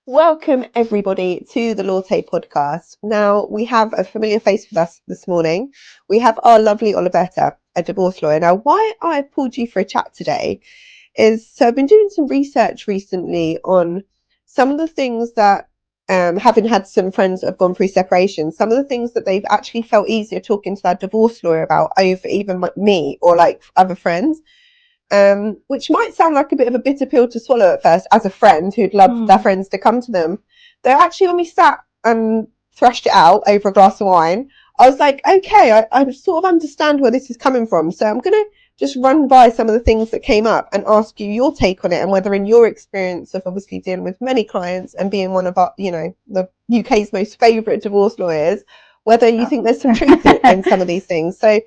Welcome everybody to the Latte podcast. Now we have a familiar face with us this morning. We have our lovely Olivetta, a divorce lawyer. Now why I've pulled you for a chat today is so I've been doing some research recently on some of the things that having had some friends that have gone through separation, some of the things that they've actually felt easier talking to their divorce lawyer about over even me or like other friends. Which might sound like a bit of a bitter pill to swallow at first as a friend who'd love their friends to come to them. Though actually when we sat and thrashed it out over a glass of wine, I was like, okay, I sort of understand where this is coming from. So I'm going to just run by some of the things that came up and ask you your take on it and whether in your experience of obviously dealing with many clients and being one of our, the UK's most favourite divorce lawyers, whether you think there's some truth in some of these things. So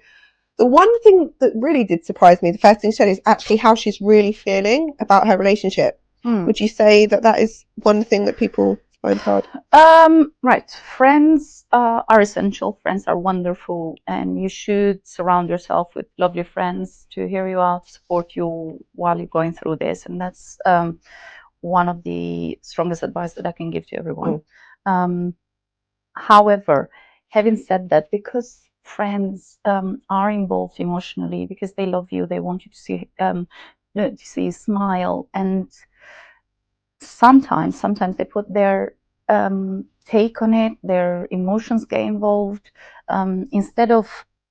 the one thing that really did surprise me, the first thing she said, is actually how she's really feeling about her relationship. Would you say that is one thing that people find hard? Right. Friends are essential. Friends are wonderful, and you should surround yourself with lovely friends to hear you out, support you while you're going through this. And that's one of the strongest advice that I can give to everyone. However, having said that, because friends are involved emotionally, because they love you, they want you to see you smile, and sometimes they put their take on it, their emotions get involved. Instead of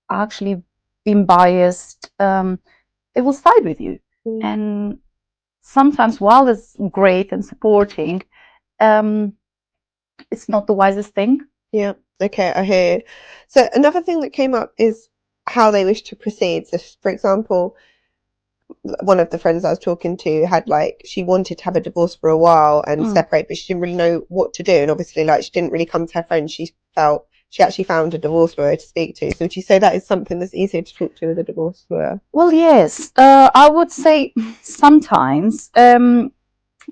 actually being biased, they will side with you. And sometimes, while it's great and supporting, it's not the wisest thing. Yeah. Okay, I hear you. So another thing that came up is how they wish to proceed. So, for example, one of the friends I was talking to had she wanted to have a divorce for a while and separate, but she didn't really know what to do. And obviously, she didn't really come to her friend. She felt she actually found a divorce lawyer to speak to. So would you say that is something that's easier to talk to with a divorce lawyer? Well, yes. I would say sometimes,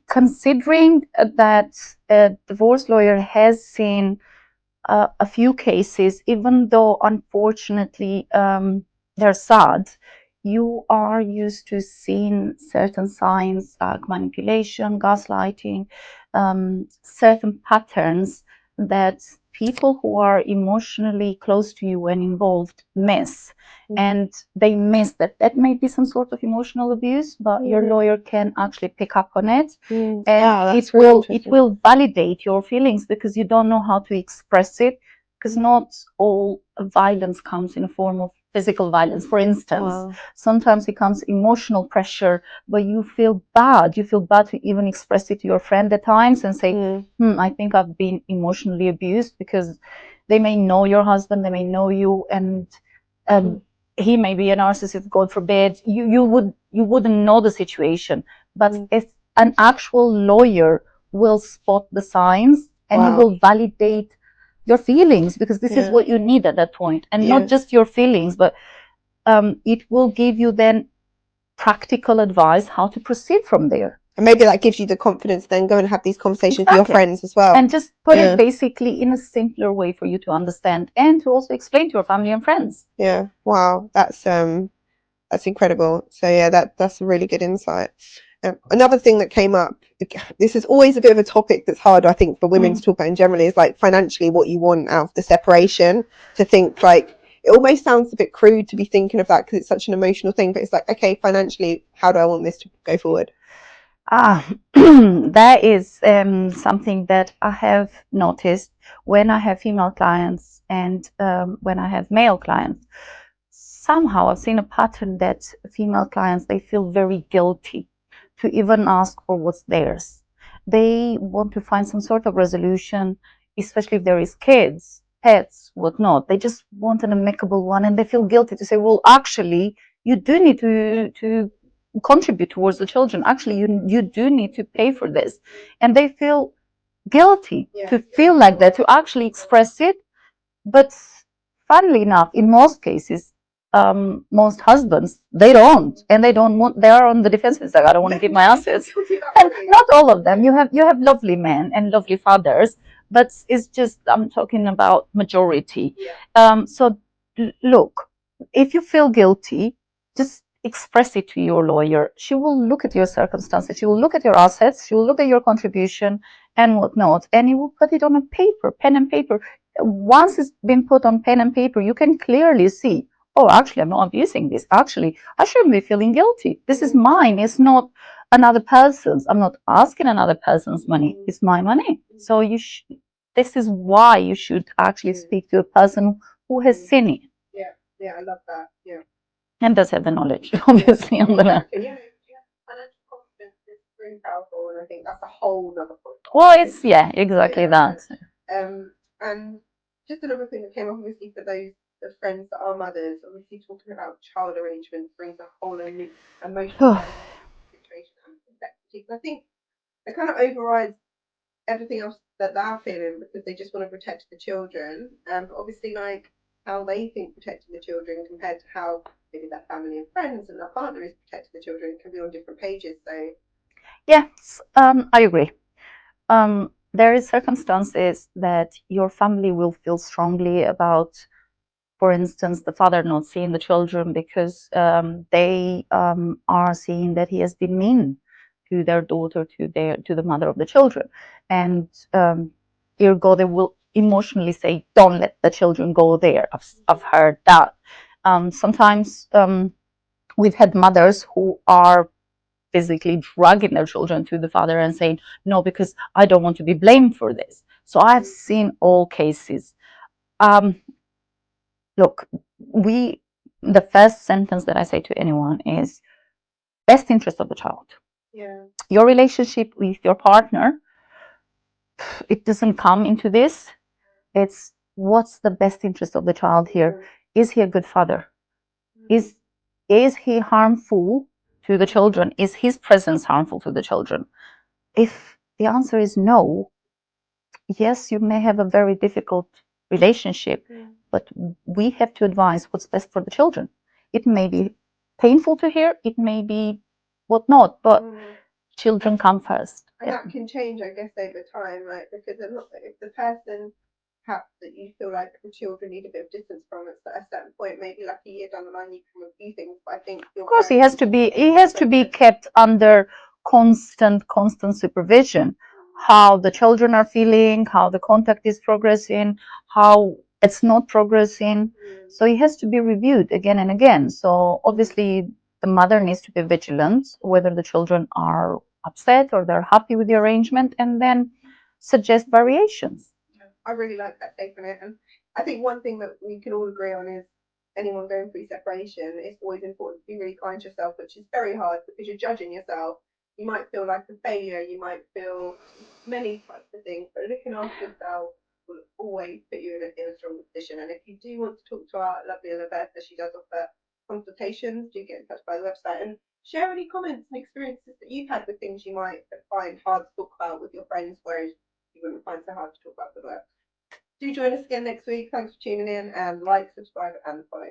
considering that a divorce lawyer has seen a few cases, even though unfortunately they're sad, you are used to seeing certain signs like manipulation, gaslighting, certain patterns that people who are emotionally close to you and involved miss. And they miss that may be some sort of emotional abuse, but your lawyer can actually pick up on it, and it will validate your feelings because you don't know how to express it, because not all violence comes in a form of physical violence. For instance, sometimes it comes emotional pressure, but you feel bad to even express it to your friend at times and say, I think I've been emotionally abused, because they may know your husband, they may know you, and he may be a narcissist, God forbid. You wouldn't know the situation, but if an actual lawyer will spot the signs, and he will validate your feelings, because this is what you need at that point, and not just your feelings, but it will give you then practical advice how to proceed from there. And maybe that gives you the confidence to then go and have these conversations with your friends as well. And just put it basically in a simpler way for you to understand, and to also explain to your family and friends. Yeah. Wow. That's incredible. So yeah, that's a really good insight. Another thing that came up, this is always a bit of a topic that's hard, I think, for women to talk about in general, is financially what you want out of the separation. To think it almost sounds a bit crude to be thinking of that because it's such an emotional thing, but it's okay, financially, how do I want this to go forward? That is something that I have noticed when I have female clients and when I have male clients. Somehow I've seen a pattern that female clients, they feel very guilty to even ask for what's theirs. They want to find some sort of resolution, especially if there is kids, pets, whatnot. They just want an amicable one, and they feel guilty to say, well, actually, you do need to contribute towards the children. Actually, you do need to pay for this. And they feel guilty to feel like that, to actually express it. But funnily enough, in most cases, most husbands, they don't, and they don't want. They are on the defensive. Like, I don't want to give my assets. And not all of them. You have lovely men and lovely fathers, but it's just, I'm talking about majority. So look, if you feel guilty, just express it to your lawyer. She will look at your circumstances, she will look at your assets, she will look at your contribution and whatnot, and you will put it on a paper, pen and paper. Once it's been put on pen and paper, you can clearly see, oh, actually, I'm not abusing this. Actually, I shouldn't be feeling guilty. This is mine. It's not another person's. I'm not asking another person's money. It's my money. So this is why you should actually speak to a person who has seen it. Yeah, I love that. Yeah. And does have the knowledge, obviously, on the Exactly. Yeah, financial confidence is really powerful, and I think that's a whole nother point. Well, it's exactly that. And just another thing that came up, obviously, for those the friends that are mothers, obviously talking about child arrangement brings a whole new emotional situation and complexity. 'Cause I think it kind of overrides everything else that they're feeling because they just want to protect the children. But obviously, like how they think protecting the children compared to how maybe their family and friends and their partner is protecting the children can be on different pages. So Yes, I agree. There is circumstances that your family will feel strongly about, for instance, the father not seeing the children because they are seeing that he has been mean to their daughter, to the mother of the children, and ergo they will emotionally say, "Don't let the children go there." I've heard that. Sometimes we've had mothers who are physically dragging their children to the father and saying, "No, because I don't want to be blamed for this." So I've seen all cases. Um, Look, the first sentence that I say to anyone is best interest of the child. yeah, Your relationship with your partner, it doesn't come into this. It's what's the best interest of the child here? Is he a good father? Is is he harmful to the children? Is his presence harmful to the children? If the answer is no, yes, you may have a very difficult relationship, but we have to advise what's best for the children. It may be painful to hear, it may be whatnot, but children come first. and that can change, I guess, over time, right? Because if the person perhaps that you feel like the children need a bit of distance from it, so at a certain point, maybe like a year down the line, you can review things. But I think Of course, he has to be kept under constant supervision. How the children are feeling, how the contact is progressing, how it's not progressing. So he has to be reviewed again and again. So obviously, the mother needs to be vigilant whether the children are upset or they're happy with the arrangement, and then suggest variations. I really like that take on it. And I think one thing that we can all agree on is anyone going through separation, it's always important to be really kind to yourself, which is very hard because you're judging yourself. You might feel like a failure, you might feel many types of things, but looking after yourself will always put you in a strong position. And if you do want to talk to our lovely Alberta, she does offer consultations, do get in touch by the website and share any comments and experiences that you've had with things you might find hard to talk about with your friends, whereas you wouldn't find so hard to talk about with work. Do join us again next week. Thanks for tuning in and like, subscribe, and follow.